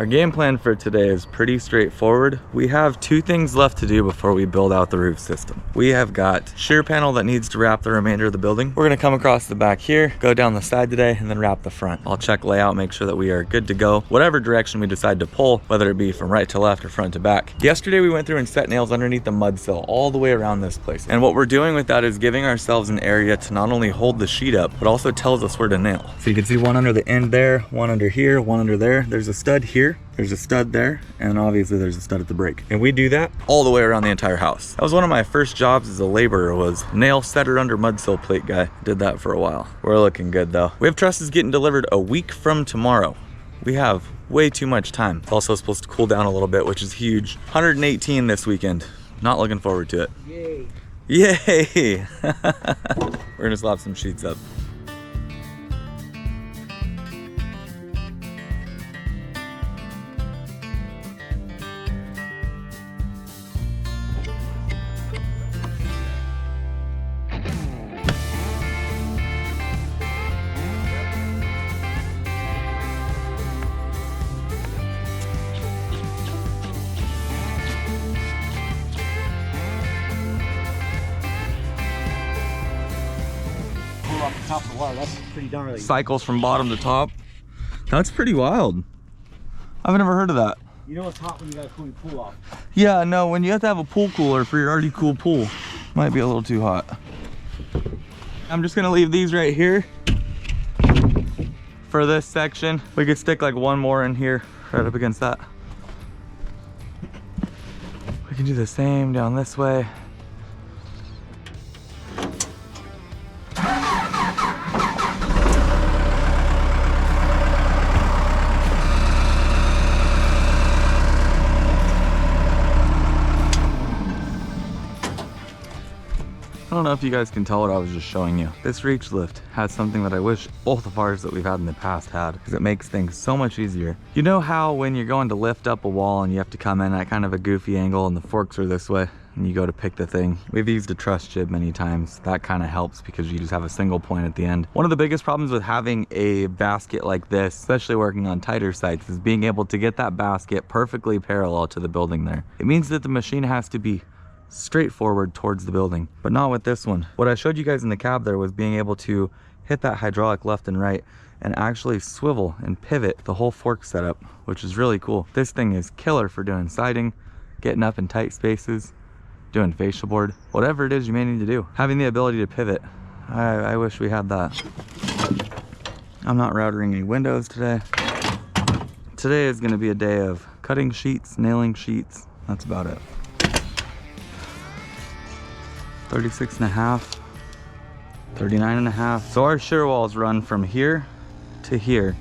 Our game plan for today is pretty straightforward. We have two things left to do before we build out the roof system. We have got shear panel that needs to wrap the remainder of the building. We're gonna come across the back here, go down the side today, and then wrap the front. I'll check layout, make sure that we are good to go. Whatever direction we decide to pull, whether it be from right to left or front to back. Yesterday we went through and set nails underneath the mud sill all the way around this place. And what we're doing with that is giving ourselves an area to not only hold the sheet up, but also tells us where to nail. So you can see one under the end there, one under here, one under there. There's a stud here. There's a stud there, and obviously there's a stud at the break. And we do that all the way around the entire house. That was one of my first jobs as a laborer, was nail setter under mud sill plate guy. Did that for a while. We're looking good though. We have trusses getting delivered a week from tomorrow. We have way too much time. It's also supposed to cool down a little bit, which is huge. 118 this weekend. Not looking forward to it. Yay. Yay! We're gonna slap some sheets up. Off the top of the wire, that's pretty gnarly. Cycles from bottom to top. That's pretty wild. I've never heard of that. You know it's hot when you got a cooling pool off. Yeah, no, when you have to have a pool cooler for your already cool pool, might be a little too hot. I'm just gonna leave these right here for this section. We could stick like one more in here right up against that. We can do the same down this way. I don't know if you guys can tell what I was just showing you. This reach lift has something that I wish both of ours that we've had in the past had, because it makes things so much easier. You know how when you're going to lift up a wall and you have to come in at kind of a goofy angle and the forks are this way and you go to pick the thing? We've used a truss jib many times. That kind of helps because you just have a single point at the end. One of the biggest problems with having a basket like this, especially working on tighter sites, is being able to get that basket perfectly parallel to the building there. It means that the machine has to be straightforward towards the building, but not with this one. What I showed you guys in the cab there was being able to hit that hydraulic left and right and actually swivel and pivot the whole fork setup, which is really cool. This thing is killer for doing siding, getting up in tight spaces, doing fascia board, whatever it is you may need to do. Having the ability to pivot, I wish we had that. I'm not routering any windows today. Today is going to be a day of cutting sheets, nailing sheets. That's about it. 36.5, 39.5. So our shear walls run from here to here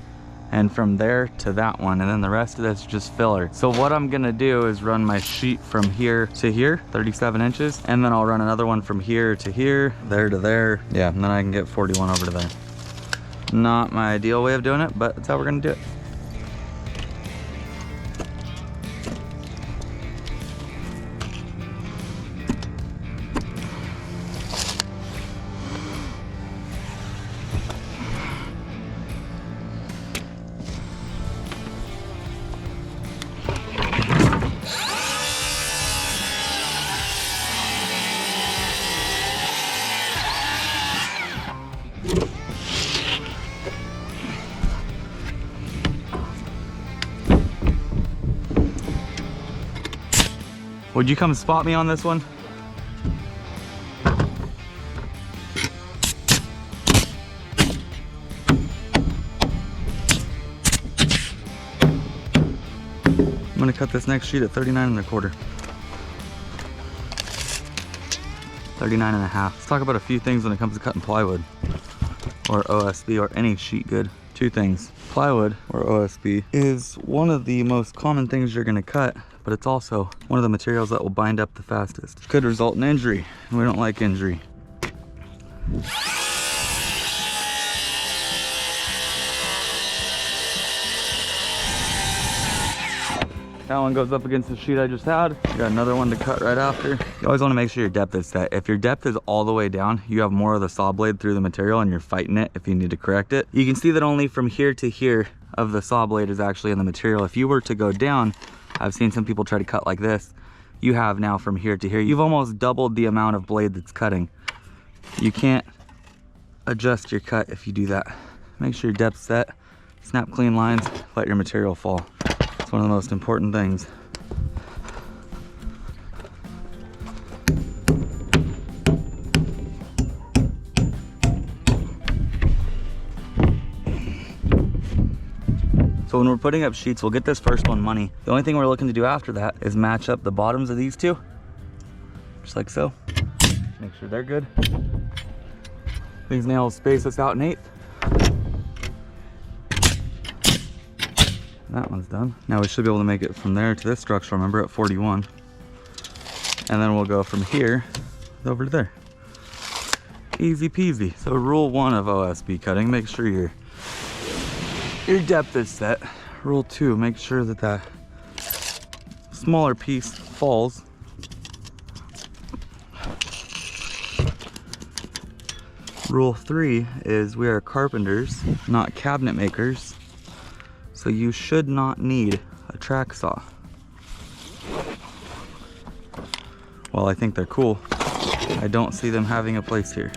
and from there to that one, and then the rest of this is just filler. So what I'm gonna do is run my sheet from here to here, 37 inches, and then I'll run another one from here to here, there to there. Yeah, and then I can get 41 over to there. Not my ideal way of doing it, but that's how we're gonna do it. Would you come spot me on this one? I'm gonna cut this next sheet at 39.25. 39.5. Let's talk about a few things when it comes to cutting plywood or OSB or any sheet good. Two things. Plywood or OSB is one of the most common things you're gonna cut, but it's also one of the materials that will bind up the fastest. Could result in injury, and we don't like injury. That one goes up against the sheet I just had. Got another one to cut right after. You always want to make sure your depth is set. If your depth is all the way down, you have more of the saw blade through the material and you're fighting it if you need to correct it. You can see that only from here to here of the saw blade is actually in the material. If you were to go down, I've seen some people try to cut like this. You have now from here to here, you've almost doubled the amount of blade that's cutting. You can't adjust your cut if you do that. Make sure your depth's set, snap clean lines, let your material fall. It's one of the most important things. So when we're putting up sheets, we'll get this first one money. The only thing we're looking to do after that is match up the bottoms of these two, just like so. Make sure they're good. These nails space us out an 1/8. That one's done. Now we should be able to make it from there to this structure, remember, at 41. And then we'll go from here over to there. Easy peasy. So rule 1 of OSB cutting, make sure your depth is set. Rule 2, make sure that that smaller piece falls. Rule 3 is we are carpenters, not cabinet makers, so you should not need a track saw. While I think they're cool, I don't see them having a place here.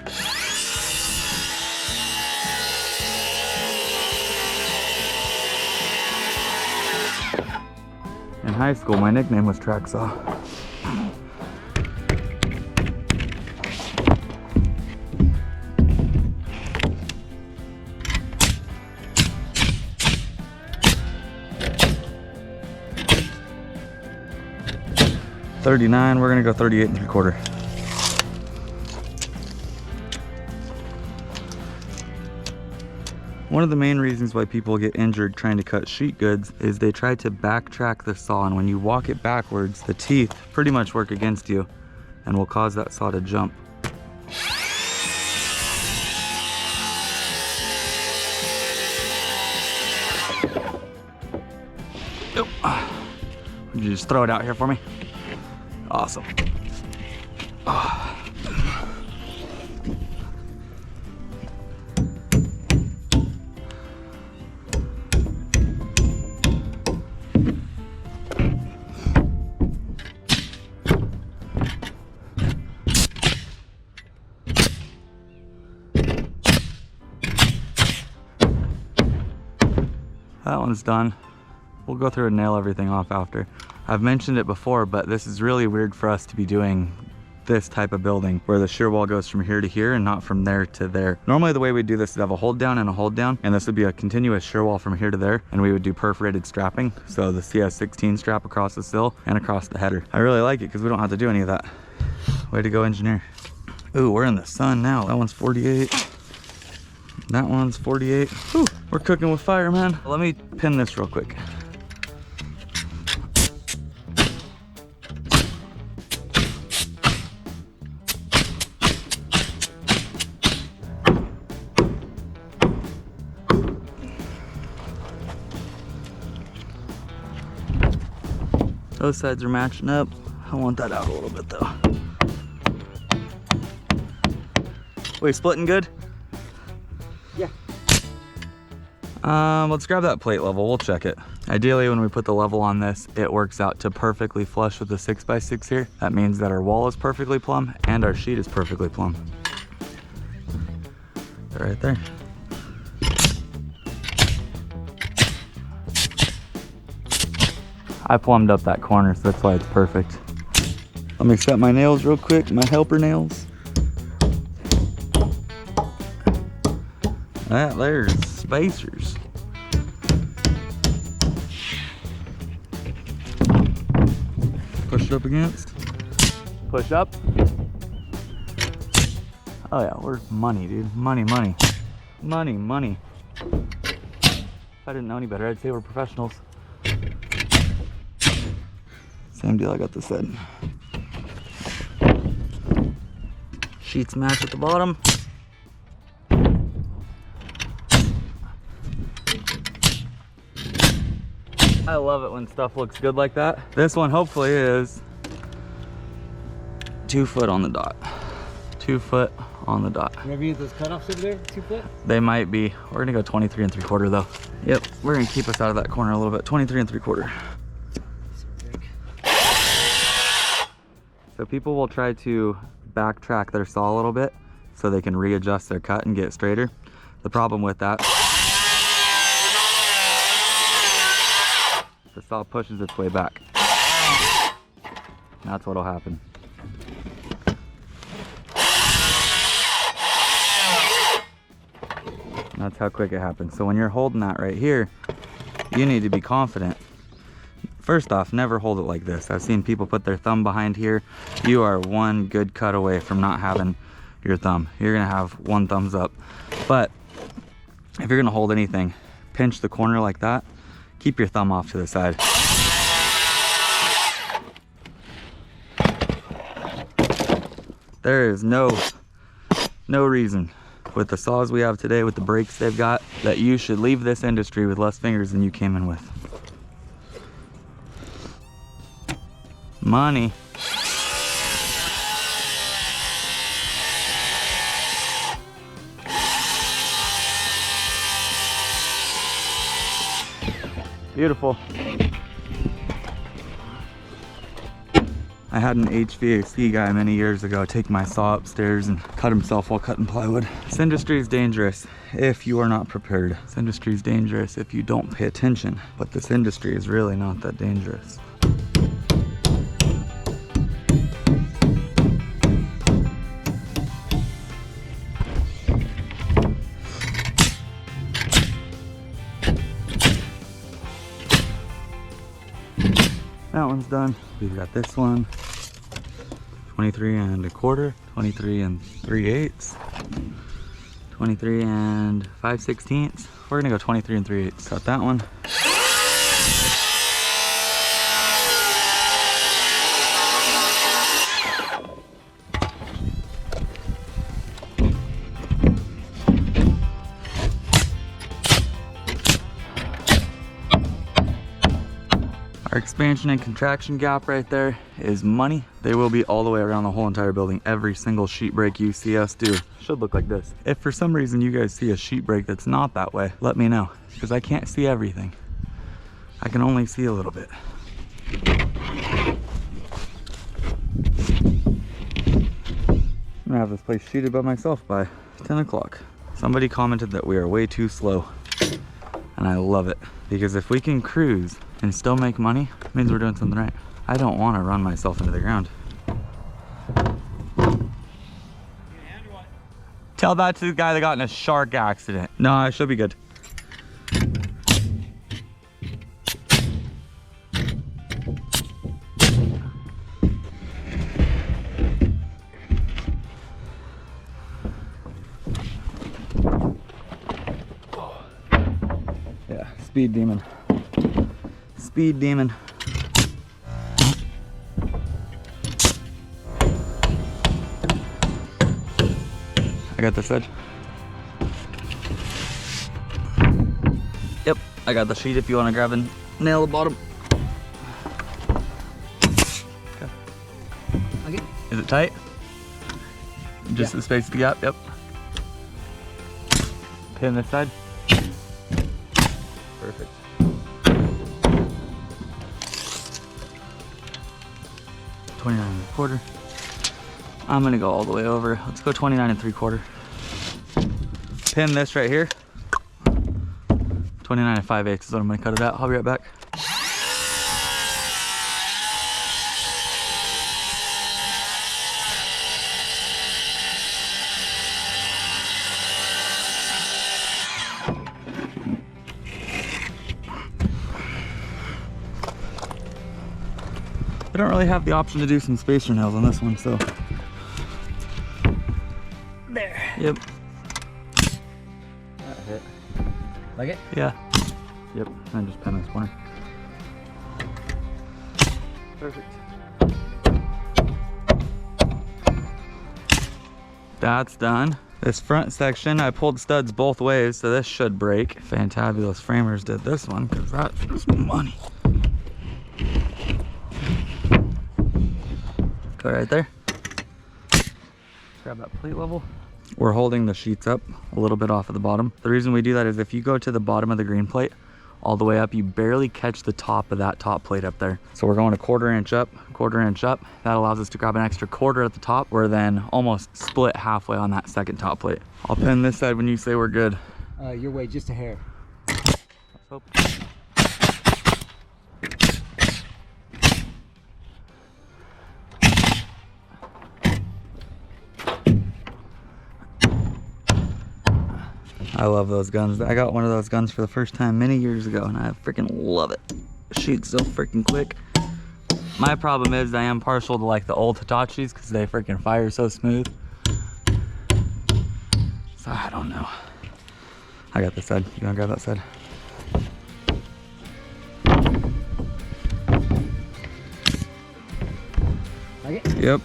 In high school, my nickname was Track Saw. .39, we're gonna go 38 3/4. One of the main reasons why people get injured trying to cut sheet goods is they try to backtrack the saw, and when you walk it backwards, the teeth pretty much work against you and will cause that saw to jump. Oh. Would you just throw it out here for me? Awesome. Oh. That one's done. We'll go through and nail everything off after. I've mentioned it before, but this is really weird for us to be doing this type of building where the shear wall goes from here to here and not from there to there. Normally the way we do this is have a hold down and a hold down, and this would be a continuous shear wall from here to there, and we would do perforated strapping. So the CS16 strap across the sill and across the header. I really like it because we don't have to do any of that. Way to go, engineer. Ooh, we're in the sun now. That one's 48. That one's 48. Whew, we're cooking with fire, man. Let me pin this real quick. Those sides are matching up. I want that out a little bit though. Wait, splitting good? Yeah. Let's grab that plate level, we'll check it. Ideally, when we put the level on this, it works out to perfectly flush with the 6x6 here. That means that our wall is perfectly plumb and our sheet is perfectly plumb. Right there. I plumbed up that corner, so that's why it's perfect. Let me set my nails real quick, my helper nails. There's spacers. Push it up against. Push up. Oh yeah, we're money, dude. Money, money. Money, money. If I didn't know any better, I'd say we're professionals. Same deal, I got this side. Sheets match at the bottom. I love it when stuff looks good like that. This one hopefully is 2 foot on the dot. 2 foot on the dot. You ever use those cutoffs over there, 2 foot? They might be. We're gonna go 23 3/4 though. Yep, we're gonna keep us out of that corner a little bit. 23 3/4. So people will try to backtrack their saw a little bit so they can readjust their cut and get it straighter. The problem with that, the saw pushes its way back. That's what'll happen. That's how quick it happens. So when you're holding that right here, you need to be confident. First off, never hold it like this. I've seen people put their thumb behind here. You are one good cut away from not having your thumb. You're gonna have one thumbs up. But if you're gonna hold anything, pinch the corner like that, keep your thumb off to the side. There is no reason with the saws we have today, with the brakes they've got, that you should leave this industry with less fingers than you came in with. Money. Beautiful. I had an HVAC guy many years ago take my saw upstairs and cut himself while cutting plywood. This industry is dangerous if you are not prepared. This industry is dangerous if you don't pay attention. But this industry is really not that dangerous. That one's done. We've got this one, 23 1/4, 23 3/8, 23 5/16. We're gonna go 23 3/8. Got that one. Our expansion and contraction gap right there is money. They will be all the way around the whole entire building. Every single sheet break you see us do should look like this. If for some reason you guys see a sheet break that's not that way, let me know, because I can't see everything. I can only see a little bit. I'm gonna have this place sheeted by myself by 10 o'clock. Somebody commented that we are way too slow, and I love it, because if we can cruise and still make money, it means we're doing something right. I don't want to run myself into the ground. Tell that to the guy that got in a shark accident. No, I should be good. Yeah, speed demon. Speed demon. I got this edge. Yep, I got the sheet if you want to grab and nail the bottom. Okay. Okay. Is it tight? Just the space of the gap? Yep. Pin this side. Perfect. $29 1/4. I'm gonna go all the way over. Let's go 29 3/4. Pin this right here. 29 5/8 is what I'm gonna cut it out. I'll be right back. I don't really have the option to do some spacer nails on this one, so. There. Yep. That hit. Like it? Yeah. Yep. And just pin this corner. Perfect. That's done. This front section, I pulled studs both ways, so this should break. Fantabulous Framers did this one, because that's money. Go right there. Grab that plate level. We're holding the sheets up a little bit off of the bottom. The reason we do that is if you go to the bottom of the green plate, all the way up, you barely catch the top of that top plate up there. So we're going a quarter inch up. That allows us to grab an extra quarter at the top. We're then almost split halfway on that second top plate. I'll pin this side when you say we're good. Your way, just a hair. Let's hope. I love those guns. I got one of those guns for the first time many years ago, and I freaking love it. It shoots so freaking quick. My problem is I am partial to like the old Hitachis because they freaking fire so smooth. So I don't know. I got this side. You wanna grab that side? Okay. Yep.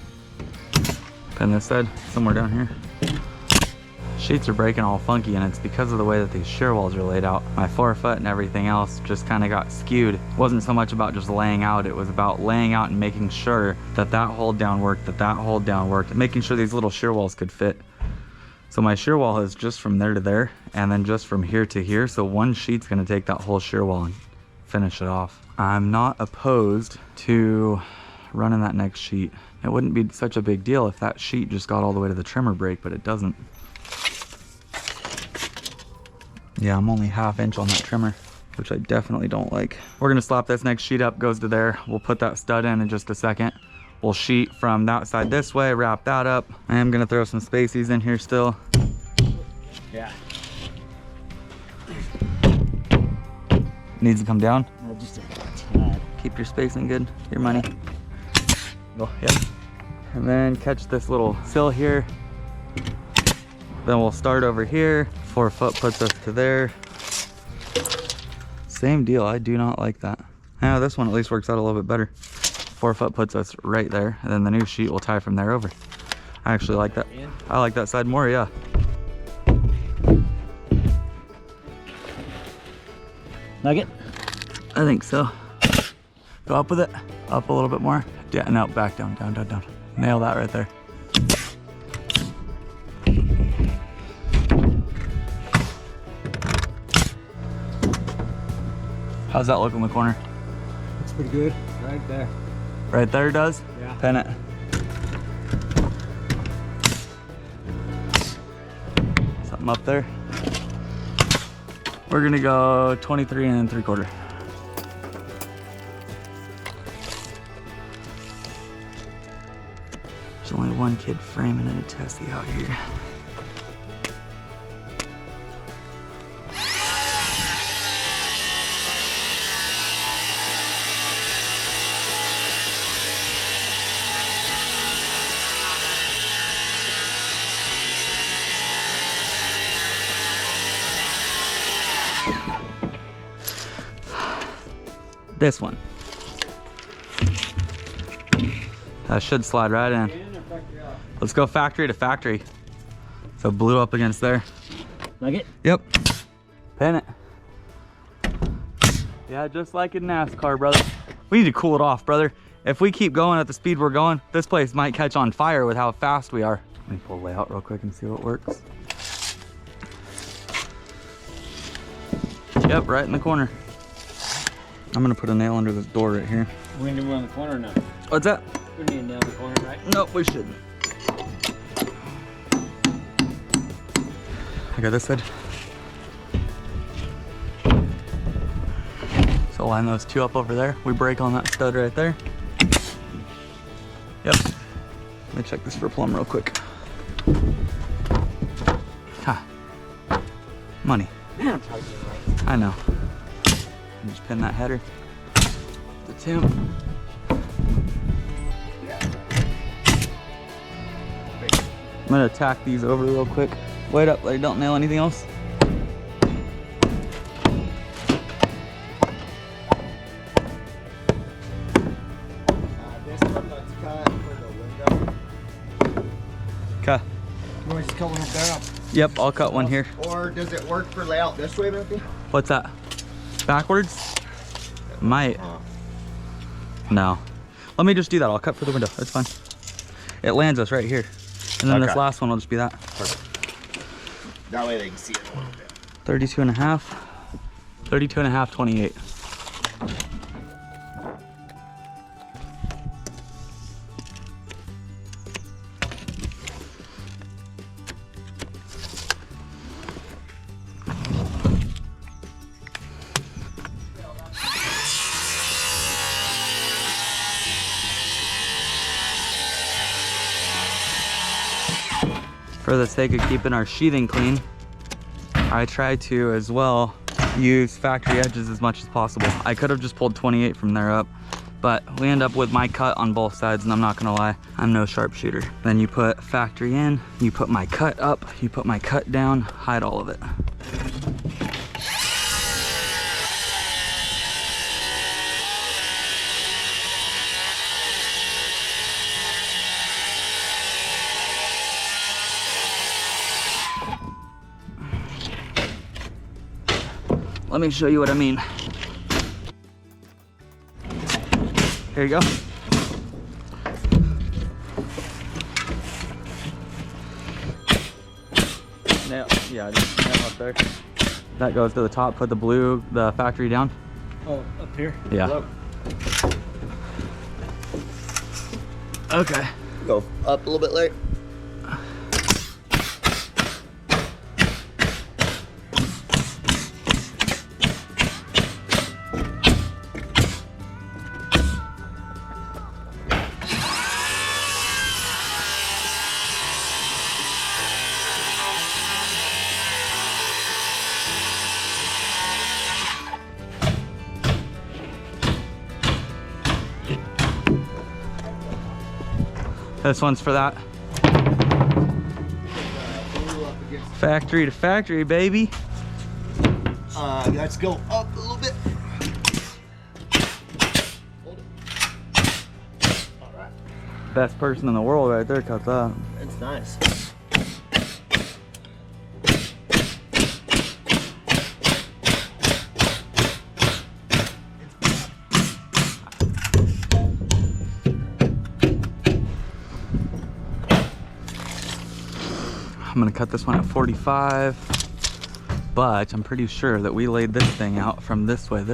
Pin this side somewhere down here. Sheets are breaking all funky, and it's because of the way that these shear walls are laid out. My forefoot and everything else just kind of got skewed. It wasn't so much about just laying out, it was about laying out and making sure that that hold down worked, that hold down worked, and making sure these little shear walls could fit. So my shear wall is just from there to there, and then just from here to here, so one sheet's gonna take that whole shear wall and finish it off. I'm not opposed to running that next sheet. It wouldn't be such a big deal if that sheet just got all the way to the trimmer break, but it doesn't. Yeah, I'm only ½ inch on that trimmer, which I definitely don't like. We're gonna slap this next sheet up, goes to there. We'll put that stud in just a second. We'll sheet from that side this way, wrap that up. I am gonna throw some spacies in here still. Yeah. Needs to come down. Just a tad. Keep your spacing good, your money. Oh, yep. And then catch this little sill here. Then we'll start over here. 4 foot puts us to there. Same deal, I do not like that. Now this one at least works out a little bit better. 4 foot puts us right there, and then the new sheet will tie from there over. I actually like that. I like that side more, yeah. Like it? I think so. Go up with it, up a little bit more. Yeah, no, back down, down, down, down. Nail that right there. How's that look in the corner? Looks pretty good. Right there. Right there does? Yeah. Pin it. Something up there. We're gonna go 23 3/4. There's only one kid framing in a testy out here. This one. That should slide right in. Let's go factory to factory. So blue up against there. Like it? Yep. Pin it. Yeah, just like in NASCAR, brother. We need to cool it off, brother. If we keep going at the speed we're going, this place might catch on fire with how fast we are. Let me pull the layout real quick and see what works. Yep, right in the corner. I'm gonna put a nail under this door right here. We're gonna do one on the corner or not? What's that? We need a nail in the corner, right? Nope, we shouldn't. I got this side. So line those two up over there. We break on that stud right there. Yep. Let me check this for a plumb real quick. Ha. Money. I know. Just pin that header. The temp. I'm gonna tack these over real quick. Wait up, like don't nail anything else. This one, let's cut for the window. Okay. You want me to cut one up there? Yep, I'll cut one here. Or does it work for layout this way, Matthew? What's that? Backwards? Might. No. Let me just do that. I'll cut for the window. That's fine. It lands us right here. And then this last one will just be that. Perfect. That way they can see it a little bit. 32 and a half. 32 and a half, 28. For the sake of keeping our sheathing clean, I try to as well use factory edges as much as possible. I could have just pulled 28 from there up, but we end up with my cut on both sides, and I'm not gonna lie, I'm no sharpshooter. Then you put factory in, you put my cut up, you put my cut down, hide all of it. Let me show you what I mean. Here you go. Nail, yeah, just nail up there. That goes to the top, put the factory down. Oh, up here? Yeah. Hello. Okay. Go up a little bit late. This one's for that. Factory to factory, baby. Let's go up a little bit. Hold it. All right. Best person in the world right there cuts that. That's nice. I'm gonna cut this one at 45, but I'm pretty sure that we laid this thing out from this way.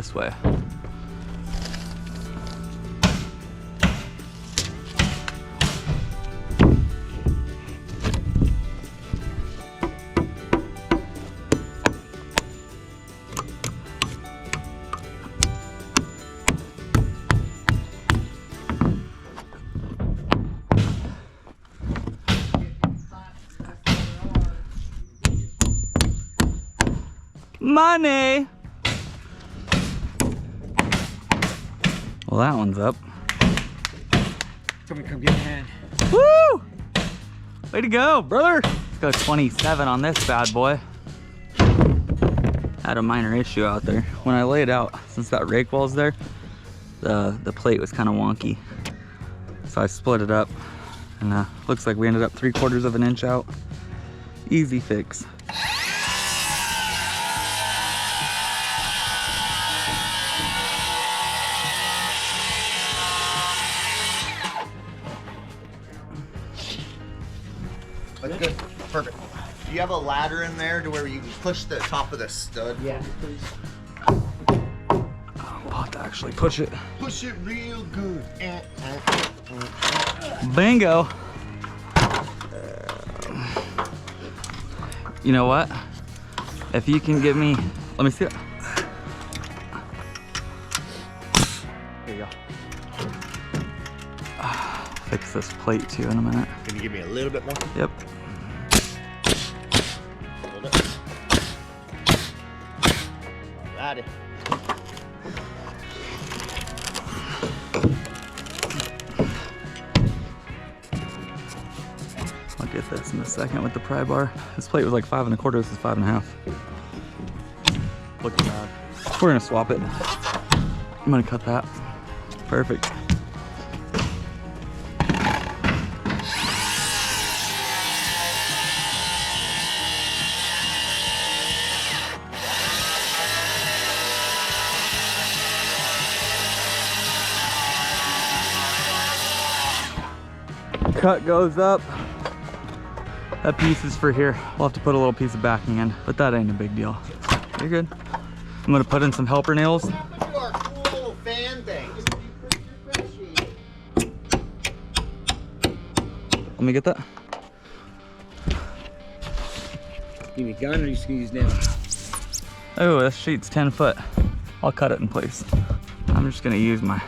Money! Well, that one's up. Somebody come get a hand. Woo! Way to go, brother! Let's go 27 on this bad boy. Had a minor issue out there. When I laid out, since that rake wall's there, the plate was kind of wonky. So I split it up, and looks like we ended up 3/4 of an inch out. Easy fix. That's good. Perfect. Do you have a ladder in there to where you can push the top of the stud? Yeah, please. I'll have to actually push it. Push it real good. Bingo. You know what? If you can give me, let me see it. Here you go. Fix this plate too in a minute. Can you give me a little bit more? Yep. Hold it. Alrighty. I'll get this in a second with the pry bar. This plate was like 5 1/4, this is 5 1/2. Looking bad. We're gonna swap it. I'm gonna cut that. Perfect. cut goes up. That piece is for here. We'll have to put a little piece of backing in, but that ain't a big deal. You're good. I'm gonna put in some helper nails. You are cool little fan things. Let me get that. Give me a gun or you just gonna use nails? Oh, this sheet's 10 foot. I'll cut it in place. I'm just gonna use my...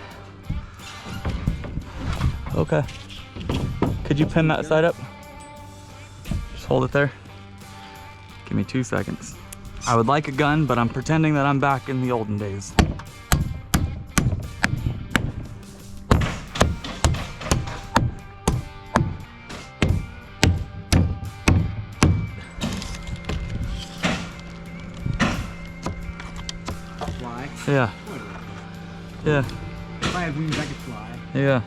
Okay. Could you pin that side up? Just hold it there. Give me 2 seconds. I would like a gun, but I'm pretending that I'm back in the olden days. Fly? Yeah. Yeah. If I had wings, I could fly. Yeah.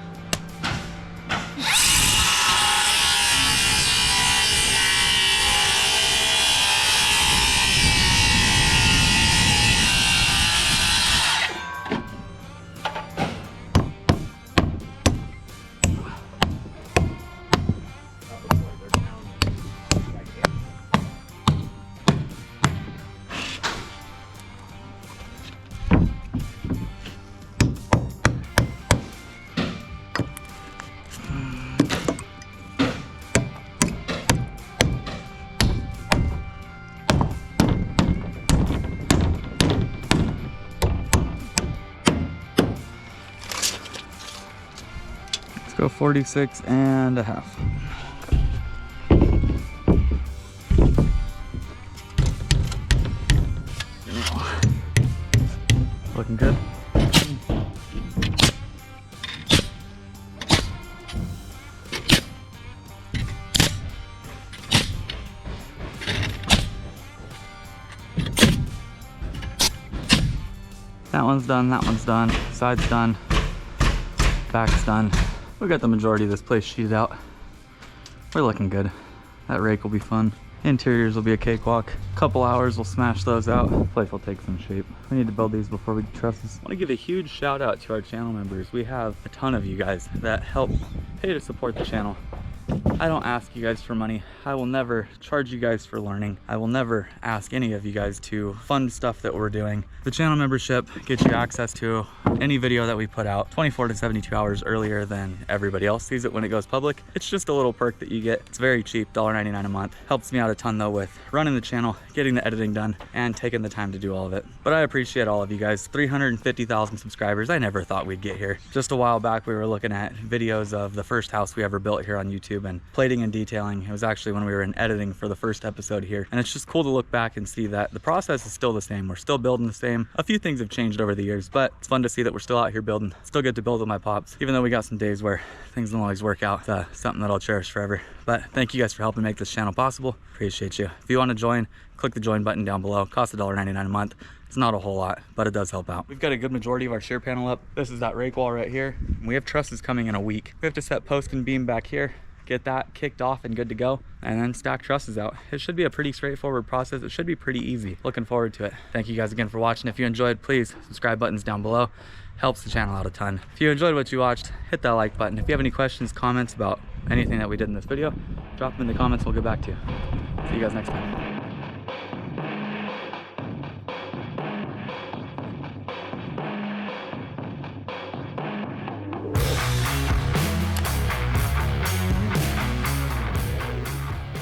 Go 46 and a half. Looking good. That one's done, that one's done, side's done, back's done. We got the majority of this place sheeted out. We're looking good. That rake will be fun. Interiors will be a cakewalk. Couple hours, we'll smash those out. Place will take some shape. We need to build these before we do trusses. I want to give a huge shout out to our channel members. We have a ton of you guys that help pay to support the channel. I don't ask you guys for money. I will never charge you guys for learning. I will never ask any of you guys to fund stuff that we're doing. The channel membership gets you access to any video that we put out 24 to 72 hours earlier than everybody else sees it when it goes public. It's just a little perk that you get. It's very cheap, $1.99 a month. Helps me out a ton though with running the channel, getting the editing done, and taking the time to do all of it. But I appreciate all of you guys. 350,000 subscribers. I never thought we'd get here. Just a while back we were looking at videos of the first house we ever built here on YouTube and plating and detailing. It was actually when we were in editing for the first episode here. And it's just cool to look back and see that the process is still the same. We're still building the same. A few things have changed over the years, but it's fun to see that we're still out here building. Still good to build with my pops, even though we got some days where things don't always work out. It's something that I'll cherish forever. But thank you guys for helping make this channel possible. Appreciate you. If you want to join, click the join button down below. Costs $1.99 a month. It's not a whole lot, but it does help out. We've got a good majority of our shear panel up. This is that rake wall right here. We have trusses coming in a week. We have to set post and beam back here, get that kicked off and good to go, and then stack trusses out. It should be a pretty straightforward process. It should be pretty easy. Looking forward to it. Thank you guys again for watching. If you enjoyed, please subscribe buttons down below. Helps the channel out a ton. If you enjoyed what you watched, hit that like button. If you have any questions, comments about anything that we did in this video, drop them in the comments. We'll get back to you. See you guys next time.